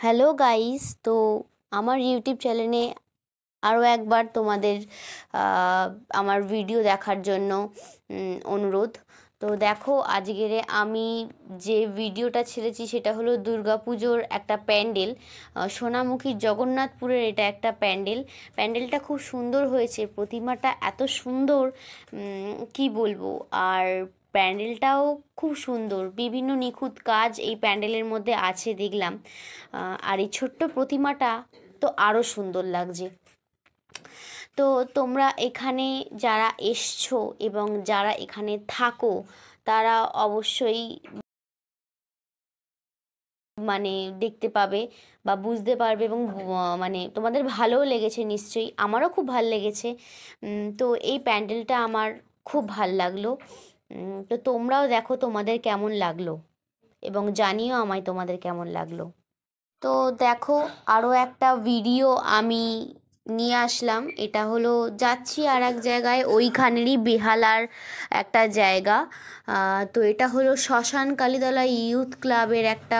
Hello guys, তো আমার YouTube চ্যানেলে আরও একবার তোমাদের আমার ভিডিও দেখার জন্য অনুরোধ। তো দেখো, আজকের আমি যে ভিডিওটা ছেড়েছি সেটা হলো দুর্গাপুজোর একটা প্যান্ডেল, সোনামুখী জগন্নাথপুরের। এটা একটা প্যান্ডেলটা খুব সুন্দর হয়েছে, প্রতিমাটা এত সুন্দর কি বলবো। আর প্যান্ডেলটাও খুব সুন্দর, বিভিন্ন নিখুঁত কাজ এই প্যান্ডেলের মধ্যে আছে দেখলাম। আর এই ছোট্ট প্রতিমাটা তো আরও সুন্দর লাগছে। তো তোমরা এখানে যারা এসছো এবং যারা এখানে থাকো তারা অবশ্যই মানে দেখতে পাবে বা বুঝতে পারবে, এবং মানে তোমাদের ভালোও লেগেছে নিশ্চয়ই, আমারও খুব ভাল লেগেছে। তো এই প্যান্ডেলটা আমার খুব ভাল লাগলো। তো তোমরাও দেখো তোমাদের কেমন লাগলো, এবং জানিও আমায় তোমাদের কেমন লাগলো। তো দেখো, আরও একটা ভিডিও আমি নিয়ে আসলাম। এটা হলো যাচ্ছি আর এক জায়গায়, ওইখানেরই বেহালার একটা জায়গা। তো এটা হলো শ্মশান কালীতলা ইউথ ক্লাবের একটা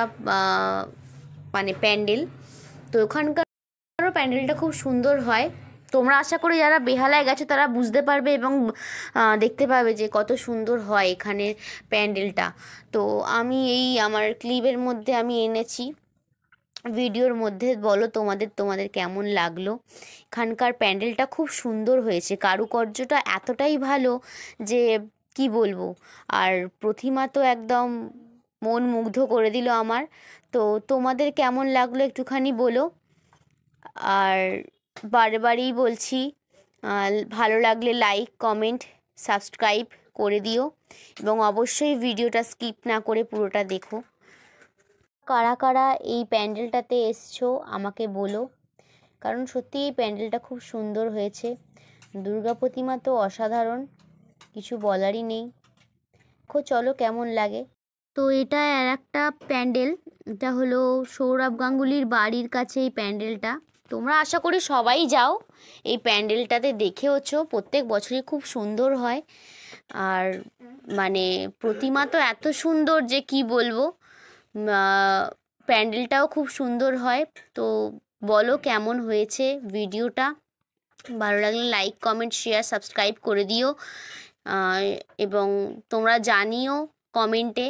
মানে প্যান্ডেল। তো ওখানকার প্যান্ডেলটা খুব সুন্দর হয়। তোমরা আশা করি যারা বেহালায় গেছো তারা বুঝতে পারবে এবং দেখতে পাবে যে কত সুন্দর হয় এখানের প্যান্ডেলটা। তো আমি এই আমার ক্লিপের মধ্যে আমি এনেছি, ভিডিওর মধ্যে। বলো তোমাদের কেমন লাগলো। এখানকার প্যান্ডেলটা খুব সুন্দর হয়েছে, কারুকার্যটা এতটাই ভালো যে কি বলবো। আর প্রতিমা তো একদম মন মুগ্ধ করে দিল আমার। তো তোমাদের কেমন লাগলো একটুখানি বলো। আর বারেবারেই বলছি, ভালো লাগলে লাইক, কমেন্ট, সাবস্ক্রাইব করে দিও, এবং অবশ্যই ভিডিওটা স্কিপ না করে পুরোটা দেখো। কারা কারা এই প্যান্ডেলটাতে এসছো আমাকে বলো, কারণ সত্যি এই প্যান্ডেলটা খুব সুন্দর হয়েছে। দুর্গা প্রতিমা তো অসাধারণ, কিছু বলারই নেই। চলো কেমন লাগে। তো এটা আর একটা প্যান্ডেল, এটা হলো সৌরভ গাঙ্গুলির বাড়ির কাছে এই প্যান্ডেলটা। তোমরা আশা করি সবাই যাও এই প্যান্ডেলটাতে, দেখেওছো, প্রত্যেক বছরই খুব সুন্দর হয়। আর মানে প্রতিমা তো এত সুন্দর যে কি বলবো, প্যান্ডেলটাও খুব সুন্দর হয়। তো বলো কেমন হয়েছে ভিডিওটা। ভালো লাগলে লাইক, কমেন্ট, শেয়ার, সাবস্ক্রাইব করে দিও, এবং তোমরা জানিও কমেন্টে।